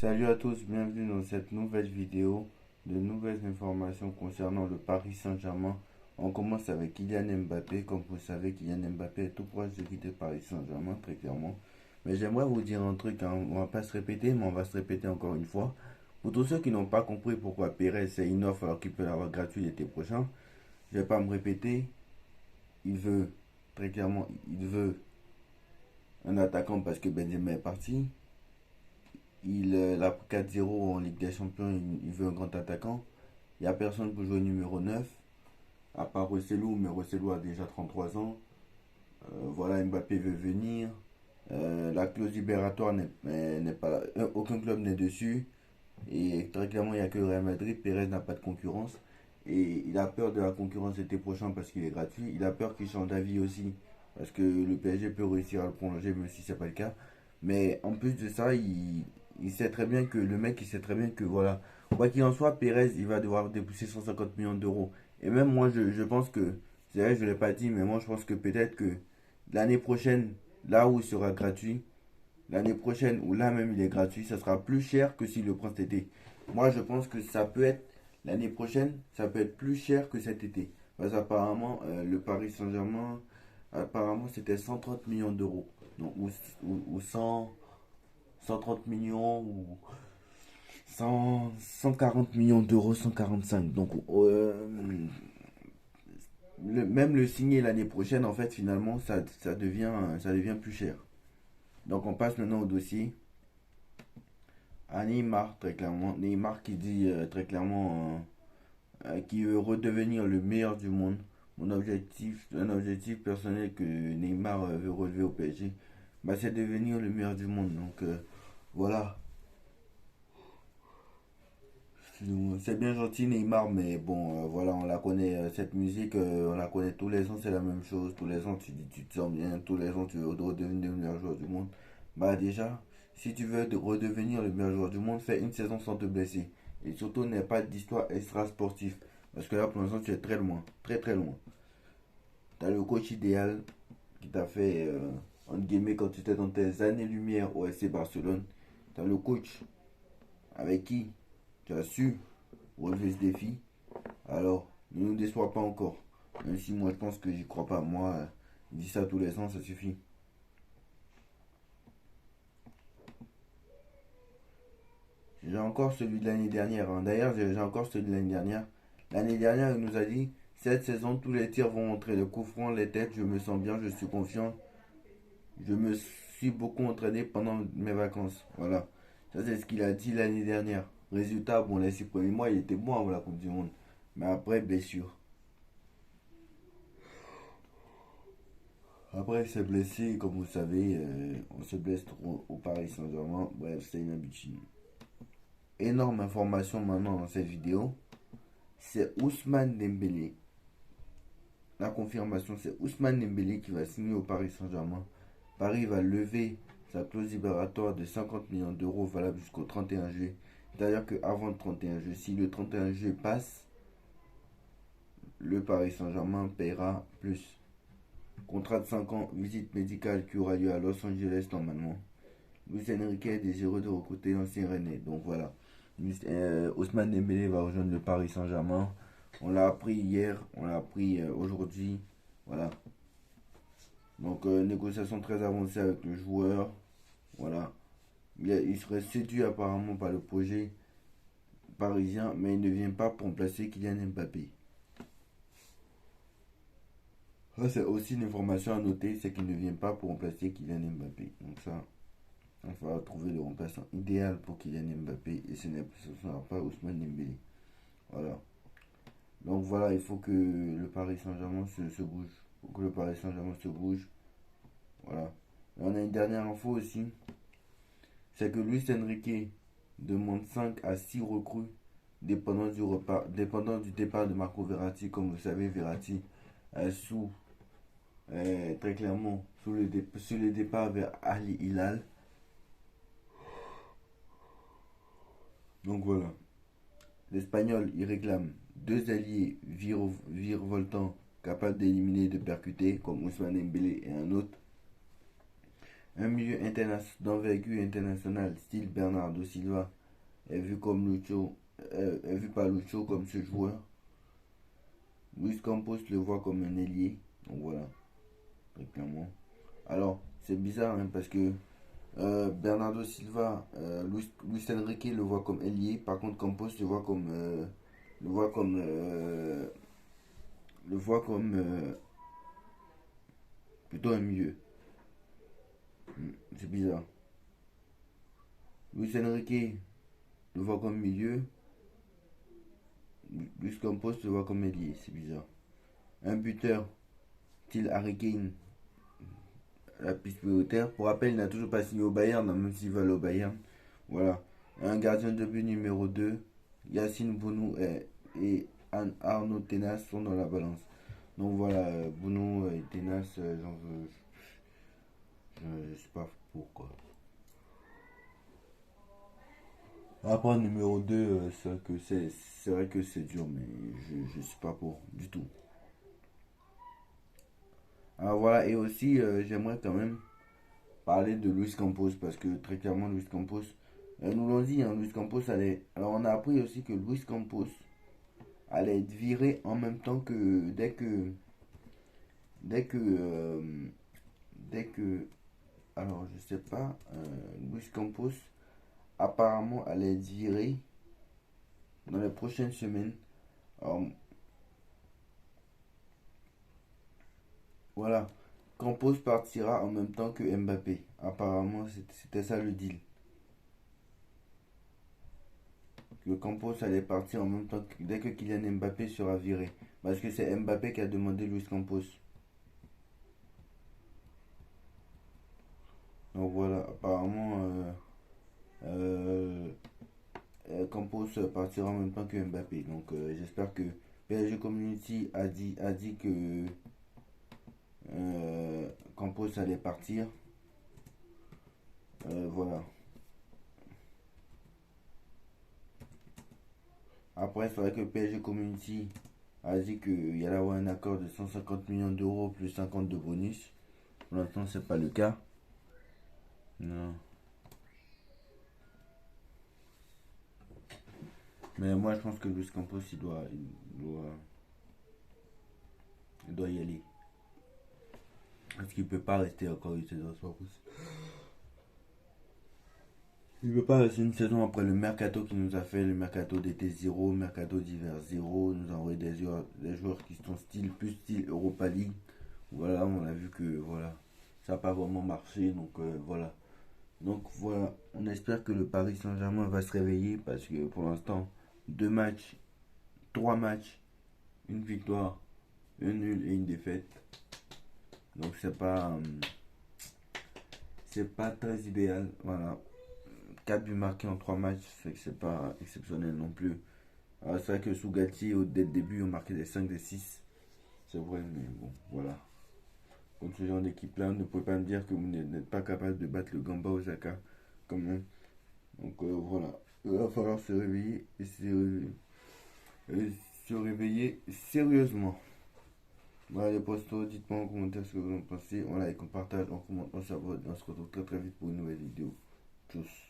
Salut à tous, bienvenue dans cette nouvelle vidéo de nouvelles informations concernant le Paris Saint-Germain. On commence avec Kylian Mbappé. Comme vous savez, Kylian Mbappé est tout proche de quitter Paris Saint-Germain, très clairement. Mais j'aimerais vous dire un truc, hein. On va pas se répéter, mais on va se répéter encore une fois. Pour tous ceux qui n'ont pas compris pourquoi Pérez c'est une offre alors qu'il peut l'avoir gratuit l'été prochain, je vais pas me répéter. Il veut, très clairement, il veut un attaquant parce que Benzema est parti. Il a 4-0 en Ligue des Champions, il veut un grand attaquant. Il n'y a personne pour jouer numéro 9, à part Rosselló, mais Rosselló a déjà 33 ans. Voilà, Mbappé veut venir. La clause libératoire n'est pas là. Aucun club n'est dessus. Et très clairement, il n'y a que le Real Madrid. Pérez n'a pas de concurrence. Et il a peur de la concurrence l'été prochain parce qu'il est gratuit. Il a peur qu'il change d'avis aussi. Parce que le PSG peut réussir à le prolonger, même si ce n'est pas le cas. Mais en plus de ça, il sait très bien que le mec, il sait très bien que voilà. Quoi qu'il en soit, Pérez, il va devoir débourser 150 millions d'euros. Et même moi, je pense que, c'est vrai, je ne l'ai pas dit, mais moi, je pense que peut-être que l'année prochaine, là où il sera gratuit, l'année prochaine où là même il est gratuit, ça sera plus cher que s'il le prend cet été. Moi, je pense que ça peut être, l'année prochaine, ça peut être plus cher que cet été. Parce qu'apparemment, le Paris Saint-Germain, apparemment, c'était 130 millions d'euros. Donc, ou 100, 130 millions, ou 100, 140 millions d'euros, 145. Donc, même le signer l'année prochaine, en fait, finalement, ça devient plus cher. Donc, on passe maintenant au dossier à Neymar, très clairement. Neymar qui dit très clairement qu'il veut redevenir le meilleur du monde. Un objectif personnel que Neymar veut relever au PSG, bah, c'est devenir le meilleur du monde. Donc, voilà. C'est bien gentil Neymar, mais bon, voilà, on la connaît, cette musique, on la connaît tous les ans, c'est la même chose. Tous les ans, tu te sens bien, tous les ans, tu veux redevenir le meilleur joueur du monde. Bah déjà, si tu veux redevenir le meilleur joueur du monde, fais une saison sans te blesser. Et surtout, n'aie pas d'histoire extra-sportive. Parce que là, pour l'instant, tu es très loin, très très loin. T'as le coach idéal qui t'a fait, entre guillemets, quand tu étais dans tes années-lumière au FC Barcelone. T'as le coach avec qui tu as su relever ce défi. Alors, ne nous déçois pas encore. Même si moi je pense que j'y crois pas. Moi, je dis ça tous les ans, ça suffit. J'ai encore celui de l'année dernière, hein. D'ailleurs, j'ai encore celui de l'année dernière. L'année dernière, il nous a dit, cette saison, tous les tirs vont entrer. Le coup franc, les têtes, je me sens bien, je suis confiant. Je me suis beaucoup entraîné pendant mes vacances. Voilà. Ça, c'est ce qu'il a dit l'année dernière. Résultat, bon, les 6 premiers mois, il était bon avant la Coupe du Monde. Mais après, blessure. Après, il s'est blessé, comme vous savez, on se blesse trop au Paris Saint-Germain. Bref, c'est une habitude. Énorme information maintenant dans cette vidéo. C'est Ousmane Dembélé. La confirmation, c'est Ousmane Dembélé qui va signer au Paris Saint-Germain. Paris va lever sa clause libératoire de 50 millions d'euros valable jusqu'au 31 juillet. C'est-à-dire qu'avant le 31 juillet, si le 31 juillet passe, le Paris Saint-Germain paiera plus. Contrat de 5 ans, visite médicale qui aura lieu à Los Angeles normalement. Luis Enrique est désireux de recruter l'ancien René. Donc voilà. Ousmane Dembélé va rejoindre le Paris Saint-Germain. On l'a appris hier, on l'a appris aujourd'hui. Voilà. Donc négociation très avancée avec le joueur. Voilà. Il serait séduit apparemment par le projet parisien, mais il ne vient pas pour remplacer Kylian Mbappé. Ça, c'est aussi une information à noter, c'est qu'il ne vient pas pour remplacer Kylian Mbappé. Donc ça, il va trouver le remplaçant idéal pour Kylian Mbappé et ce ne sera pas Ousmane Dembélé. Voilà. Donc voilà, il faut que le Paris Saint-Germain se bouge. Il faut que le Paris Saint-Germain se bouge. Voilà. Et on a une dernière info aussi. C'est que Luis Enrique demande 5 à 6 recrues dépendant du départ de Marco Verratti. Comme vous savez, Verratti sous très clairement sur le départ vers Al Hilal. Donc voilà. L'Espagnol, il réclame deux alliés virevoltants capables d'éliminer et de percuter, comme Ousmane Dembélé et un autre. Un milieu d'envergure internationale, style Bernardo Silva, est vu comme Lucho, est vu par Lucho comme ce joueur. Luis Campos le voit comme un ailier. Donc voilà, très clairement. Alors, c'est bizarre hein, parce que Bernardo Silva, Luis Enrique le voit comme ailier. Par contre, Campos le voit comme, le voit comme plutôt un milieu. C'est bizarre. Luis Enrique le voit comme milieu. Luis Campos le voit comme ailier. C'est bizarre. Un buteur, style Harry Kane, la piste prioritaire. Pour rappel, il n'a toujours pas signé au Bayern, même s'il va au Bayern. Voilà. Un gardien de but numéro 2, Yacine Bounou et Arnaud Tenas sont dans la balance. Donc voilà, Bounou et Tenas, j'en veux. Je sais pas pourquoi. Après, numéro 2, c'est vrai que c'est dur, mais je suis pas pour du tout. Alors voilà, et aussi, j'aimerais quand même parler de Luis Campos, parce que très clairement, Luis Campos, nous l'ont dit, hein, Luis Campos allait. Alors on a appris aussi que Luis Campos allait être viré en même temps que. Dès que. Dès que. Alors je sais pas, Luis Campos apparemment allait être viré dans les prochaines semaines. Alors, voilà. Campos partira en même temps que Mbappé. Apparemment, c'était ça le deal. Que Campos allait partir en même temps dès que Kylian Mbappé sera viré. Parce que c'est Mbappé qui a demandé Luis Campos. Donc voilà, apparemment, euh, Campos partira en même temps que Mbappé. Donc j'espère que PSG Community a dit que Campos allait partir. Voilà. Après, c'est vrai que PSG Community a dit qu'il y allait avoir un accord de 150 millions d'euros plus 50 de bonus. Pour l'instant, c'est pas le cas. Non. Mais moi, je pense que Luis Campos, il doit y aller. Parce qu'il peut pas rester encore une saison, c'est pas possible. Il ne peut pas rester une saison après le mercato qu'il nous a fait, le mercato d'été 0, mercato d'hiver 0. Il nous a envoyé des joueurs qui sont plus style Europa League. Voilà, on a vu que voilà, ça n'a pas vraiment marché. Donc voilà, on espère que le Paris Saint-Germain va se réveiller parce que pour l'instant, 2 matchs, 3 matchs, une victoire, un nul et une défaite. Donc c'est pas très idéal. Voilà. 4 buts marqués en 3 matchs, c'est pas exceptionnel non plus. Alors, c'est vrai que sous Gatti, dès le début, on marquait des 5, des 6. C'est vrai, mais bon, voilà. Contre ce genre d'équipe-là, ne pouvez pas me dire que vous n'êtes pas capable de battre le Gamba Osaka, quand même. Donc voilà. Il va falloir se réveiller et se réveiller sérieusement. Voilà les postos, dites-moi en commentaire ce que vous en pensez. On like, on partage, on commente, on s'abonne. On se retrouve très très vite pour une nouvelle vidéo. Tchuss.